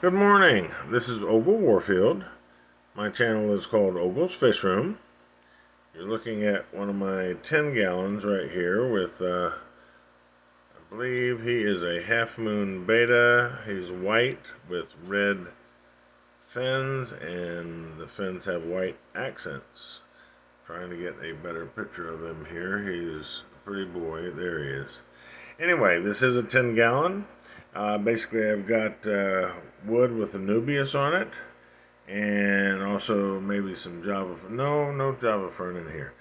Good morning. This is Ogle Warfield. My channel is called Ogle's Fish Room. You're looking at one of my 10 gallons right here with, I believe he is a half moon betta. He's white with red fins, and the fins have white accents. Trying to get a better picture of him here. He's a pretty boy. There he is. Anyway, this is a 10 gallon. Basically, I've got wood with Anubias on it, and also maybe some Java. No Java fern in here.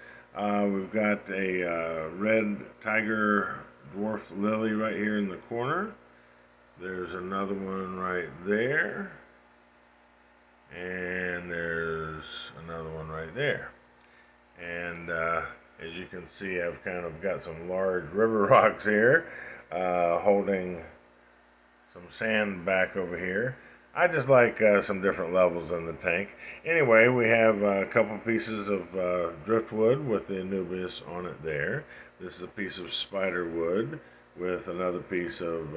We've got a red tiger dwarf lily right here in the corner. There's another one right there, and there's another one right there. And as you can see, I've kind of got some large river rocks here, holding some sand back over here. I just like some different levels in the tank. Anyway, we have a couple pieces of driftwood with the Anubias on it there. This is a piece of spider wood with another piece of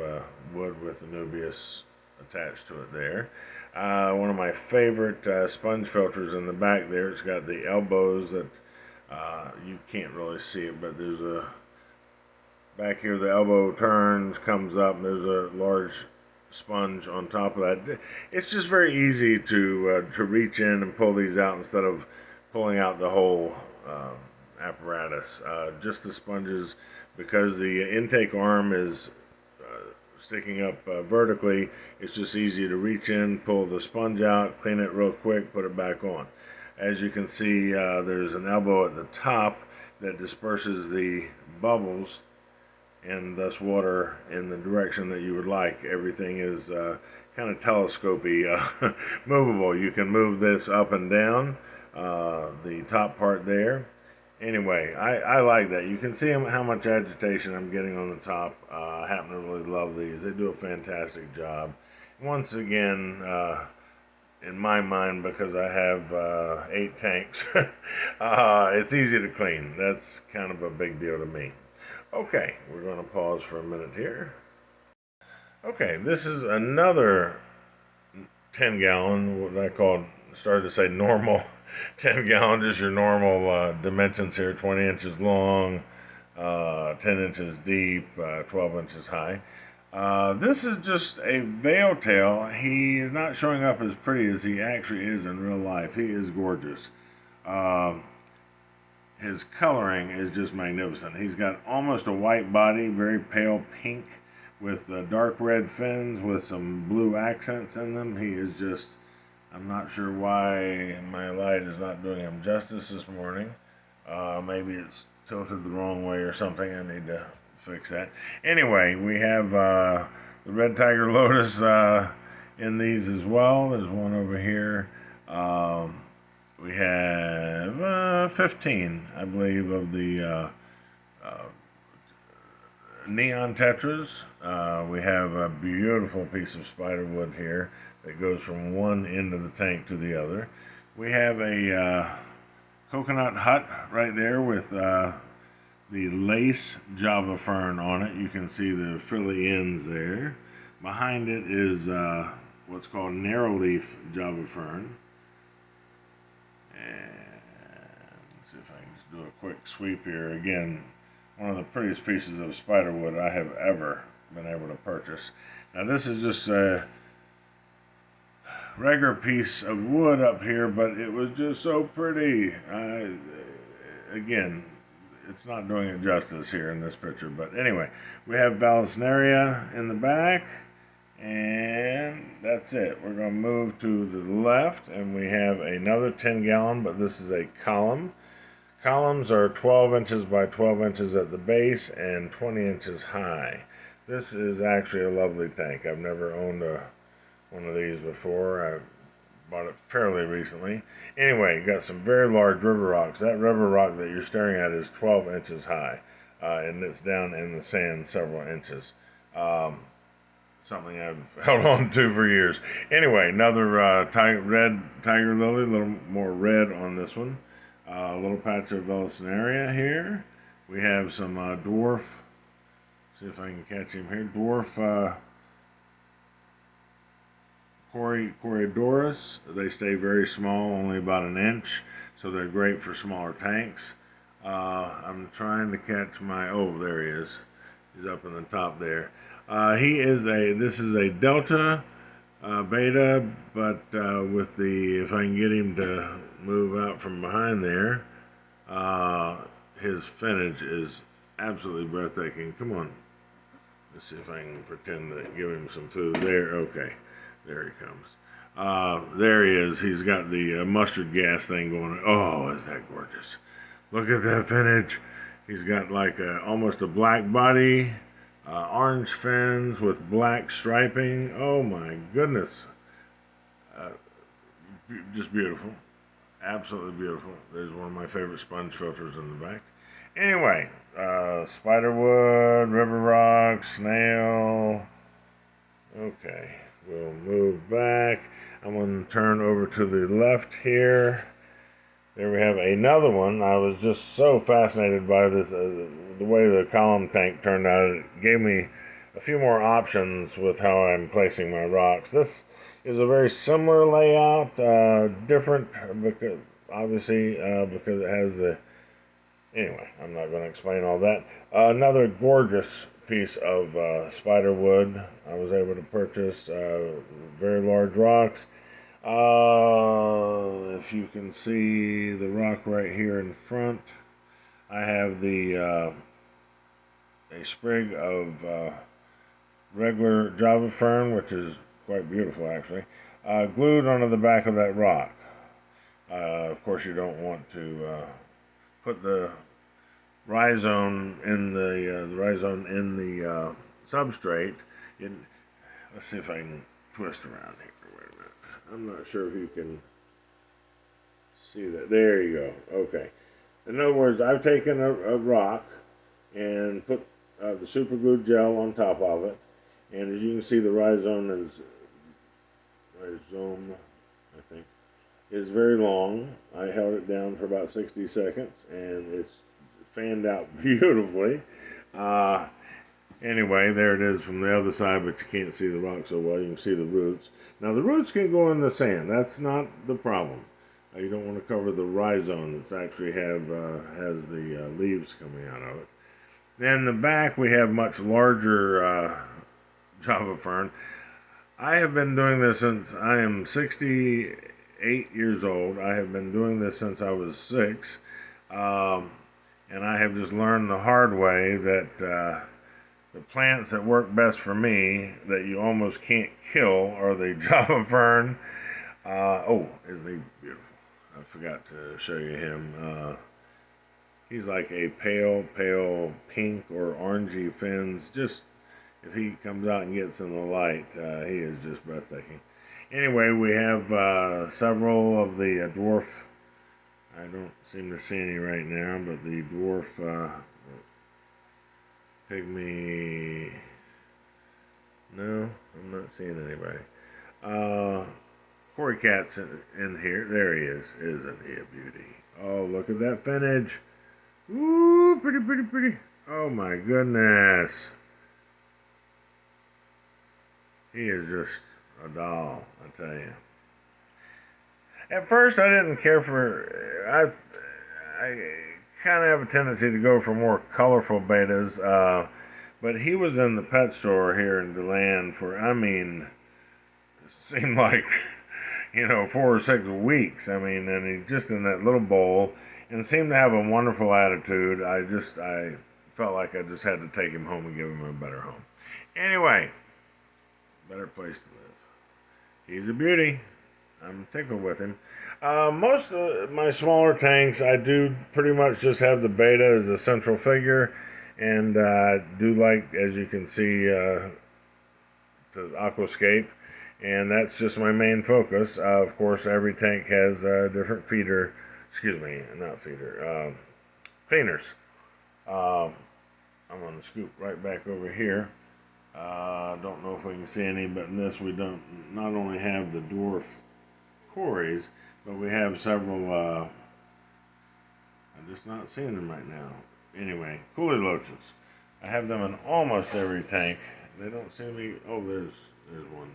wood with Anubias attached to it there. One of my favorite sponge filters in the back there. It's got the elbows that you can't really see it, but there's a back here, the elbow turns, comes up, and there's a large sponge on top of that. It's just very easy to reach in and pull these out instead of pulling out the whole apparatus. Just the sponges, because the intake arm is sticking up vertically, it's just easy to reach in, pull the sponge out, clean it real quick, put it back on. As you can see, there's an elbow at the top that disperses the bubbles and thus water in the direction that you would like. Everything is kind of telescopy movable. You can move this up and down, the top part there. Anyway, I like that. You can see how much agitation I'm getting on the top. I happen to really love these. They do a fantastic job. Once again, in my mind, because I have 8 tanks, it's easy to clean. That's kind of a big deal to me. Okay, we're going to pause for a minute here. Okay, this is another 10 gallon, what I started to say normal 10 gallon, just your normal dimensions here, 20 inches long, 10 inches deep, 12 inches high. This is just a veil tail. He is not showing up as pretty as he actually is in real life. He is gorgeous. His coloring is just magnificent. He's got almost a white body, very pale pink, with dark red fins with some blue accents in them. He is just, I'm not sure why my light is not doing him justice this morning. Maybe it's tilted the wrong way or something. I need to fix that. Anyway, we have the red tiger lotus in these as well. There's one over here. We have 15, I believe, of the neon tetras. We have a beautiful piece of spider wood here that goes from one end of the tank to the other. We have a coconut hut right there with the lace Java fern on it. You can see the frilly ends there. Behind it is what's called narrow leaf Java fern. And let's see if I can just do a quick sweep here. Again, one of the prettiest pieces of spider wood I have ever been able to purchase. Now this is just a regular piece of wood up here, but it was just so pretty. Again, it's not doing it justice here in this picture, but anyway, we have Vallisneria in the back, and that's it. We're going to move to the left, and we have another 10 gallon, but this is a column. Columns are 12 inches by 12 inches at the base and 20 inches high. This is actually a lovely tank. I've never owned one of these before. I bought it fairly recently. Anyway, you got some very large river rocks. That river rock that you're staring at is 12 inches high, and it's down in the sand several inches. Something I've held on to for years. Anyway, another red tiger lily, a little more red on this one. A little patch of Vallisneria here. We have some dwarf. See if I can catch him here. Dwarf corydorus. They stay very small, only about an inch, so they're great for smaller tanks. I'm trying to catch my, oh, there he is. He's up in the top there. This is a delta betta, but with the, if I can get him to move out from behind there, his finnage is absolutely breathtaking. Come on. Let's see if I can pretend to give him some food. There, okay. There he comes. There he is. He's got the mustard gas thing going. Oh, is that gorgeous. Look at that finnage. He's got like almost a black body, orange fins with black striping. Oh my goodness. Just beautiful. Absolutely beautiful. There's one of my favorite sponge filters in the back. Anyway, spiderwood, river rock, snail. Okay, we'll move back. I'm going to turn over to the left here. There we have another one. I was just so fascinated by this, the way the column tank turned out. It gave me a few more options with how I'm placing my rocks. This is a very similar layout, different because obviously because it has the. Anyway, I'm not going to explain all that. Another gorgeous piece of spider wood I was able to purchase. Very large rocks. If you can see the rock right here in front, I have a sprig of regular Java fern, which is quite beautiful actually, glued onto the back of that rock. Of course, you don't want to put the rhizome in the substrate. Let's see if I can twist around here. Wait a minute. I'm not sure if you can see that. There you go. Okay. In other words, I've taken a rock and put the super glue gel on top of it, and as you can see, the rhizome, I think, is very long. I held it down for about 60 seconds, and it's fanned out beautifully. Anyway, there it is from the other side, but you can't see the rock so well. You can see the roots. Now, the roots can go in the sand. That's not the problem. You don't want to cover the rhizome that's actually has the leaves coming out of it. Then the back, we have much larger Java fern. I have been doing this since I am 68 years old. I have been doing this since I was 6. And I have just learned the hard way that the plants that work best for me, that you almost can't kill, are the Java fern. Oh, isn't he beautiful? I forgot to show you him. He's like a pale pink or orangey fins. Just, if he comes out and gets in the light, he is just breathtaking. Anyway, we have several of the dwarf. I don't seem to see any right now, but the dwarf pygmy. No, I'm not seeing anybody. Cory cat's in here. There he is. Isn't he a beauty? Oh, look at that finnage. Ooh, pretty. Oh my goodness. He is just a doll, I tell you. At first, I didn't care for. I kind of have a tendency to go for more colorful bettas, but he was in the pet store here in DeLand for, I mean, it seemed like 4 or 6 weeks. I mean, and he just in that little bowl, and seemed to have a wonderful attitude. I felt like I just had to take him home and give him a better home. Anyway, better place to live. He's a beauty. I'm tickled with him. Most of my smaller tanks, I do pretty much just have the betta as a central figure, and do like, as you can see, the aquascape, and that's just my main focus. Of course, every tank has different feeder, not feeder, cleaners. I'm going to scoop right back over here. Don't know if we can see any, but in this we don't not only have the dwarf corys, but we have several, I'm just not seeing them right now. Anyway, loaches. I have them in almost every tank. They don't seem to be, oh, there's one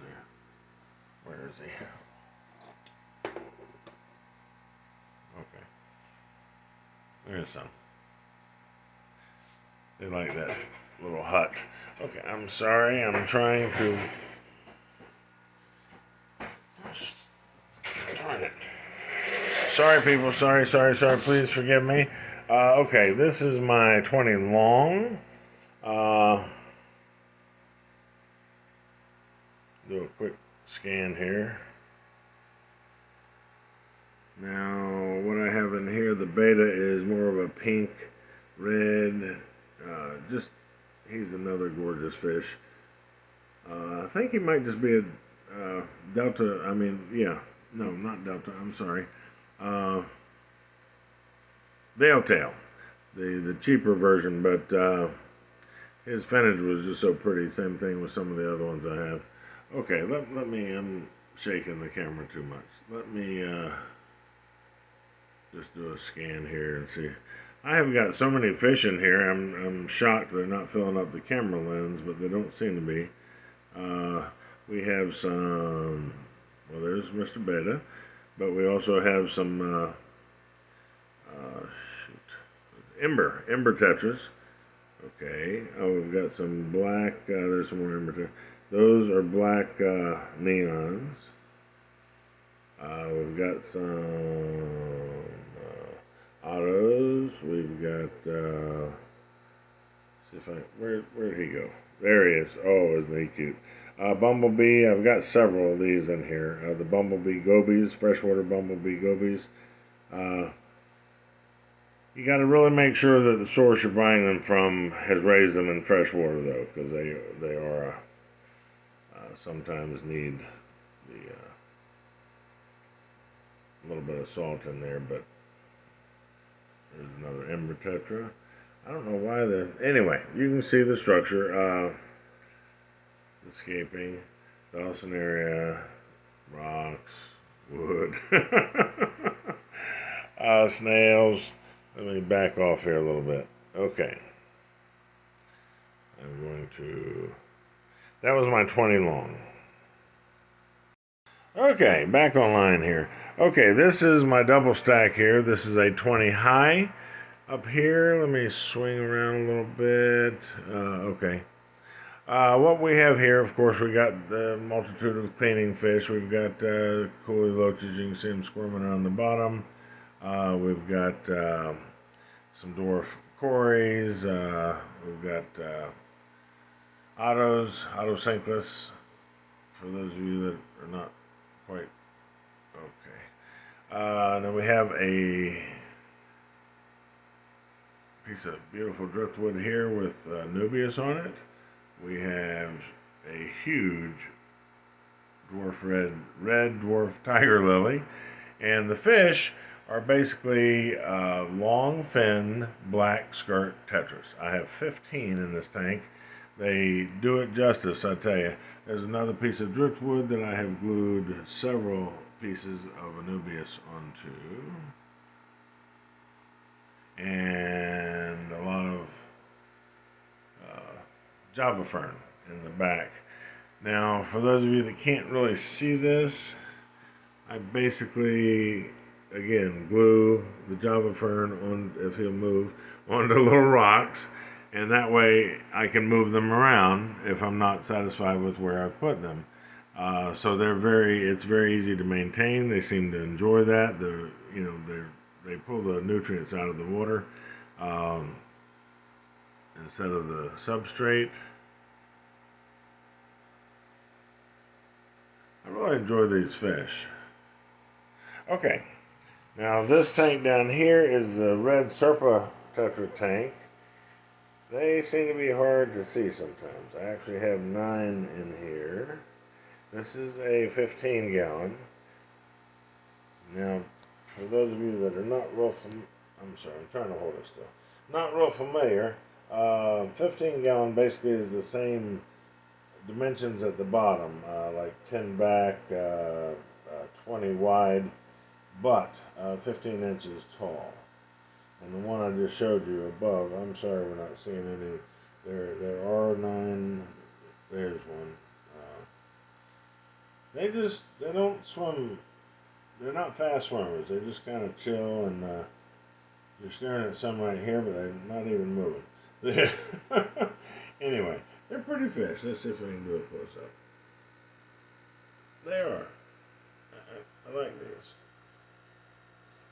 there. Where is he? Okay. There's some. They like that little hut. Okay, I'm sorry. I'm trying to... Darn it. Sorry, people. Sorry. Please forgive me. Okay, this is my 20 long. Do a quick scan here. Now, what I have in here, the betta is more of a pink, red, he's another gorgeous fish. I think he might just be a delta, no, not delta, I'm sorry. Veil tail, the cheaper version, but his finnage was just so pretty. Same thing with some of the other ones I have. Okay, let me, I'm shaking the camera too much. Let me just do a scan here and see. I have got so many fish in here, I'm shocked they're not filling up the camera lens, but they don't seem to be. We have some, well, there's Mr. Betta, but we also have some, Ember Tetras. Okay, oh, we've got some black, there's some more Ember Tetras. Those are black neons. We've got some autos. We've got, see if where'd he go? There he is. Oh, isn't he cute? Bumblebee, I've got several of these in here. The bumblebee gobys, freshwater bumblebee gobys. You got to really make sure that the source you're buying them from has raised them in fresh water, though, because they are sometimes need the a little bit of salt in there. But there's another Ember tetra. I don't know why anyway, you can see the structure. Escaping, Dawson area, rocks, wood, snails. Let me back off here a little bit. Okay. I'm going to... That was my 20 long. Okay, back online here. Okay, this is my double stack here. This is a 20 high. Up here, let me swing around a little bit. Okay. What we have here, of course, we got the multitude of cleaning fish. We've got coolie loaches. You can see them squirming on the bottom. We've got some dwarf corys. We've got Otocinclus. For those of you that are not quite okay. Then we have a piece of beautiful driftwood here with Nubius on it. We have a huge red dwarf tiger lily, and the fish are basically long fin black skirt tetras. I have 15 in this tank. They do it justice, I tell you. There's another piece of driftwood that I have glued several pieces of Anubias onto, and a lot of Java fern in the back. Now, for those of you that can't really see this, I basically, again, glue the Java fern on, if he'll move, onto little rocks, and that way I can move them around if I'm not satisfied with where I put them. So it's very easy to maintain. They seem to enjoy that. They pull the nutrients out of the water. Instead of the substrate. I really enjoy these fish. Okay, now this tank down here is the red serpae tetra tank. They seem to be hard to see sometimes. I actually have 9 in here. This is a 15 gallon. Now, for those of you that are not real I'm trying to hold it still. Not real familiar. 15 gallon basically is the same dimensions at the bottom, like 10 back, 20 wide, but 15 inches tall. And the one I just showed you above, I'm sorry we're not seeing any. There are 9. There's one. they don't swim. They're not fast swimmers. They just kind of chill, and you're staring at some right here, but they're not even moving. Anyway, they're pretty fish. Let's see if we can do a close up. They are. I like these.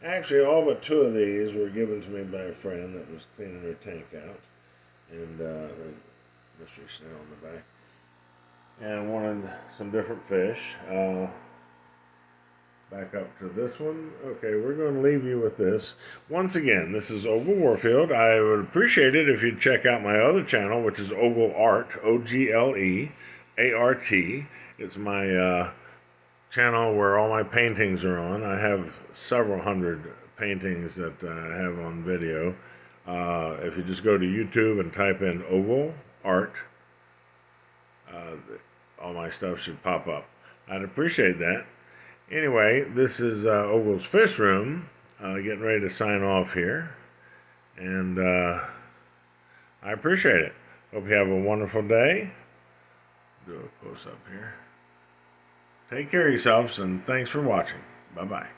Actually, all but 2 of these were given to me by a friend that was cleaning her tank out, and mystery snail on the back, and wanted some different fish. Back up to this one. Okay, we're going to leave you with this. Once again, this is Ogle Warfield. I would appreciate it if you'd check out my other channel, which is Ogle Art, Ogleart. It's my channel where all my paintings are on. I have several hundred paintings that I have on video. If you just go to YouTube and type in Ogle Art, all my stuff should pop up. I'd appreciate that. Anyway, this is Ogle's Fish Room, getting ready to sign off here, and I appreciate it. Hope you have a wonderful day. Do a close-up here. Take care of yourselves, and thanks for watching. Bye-bye.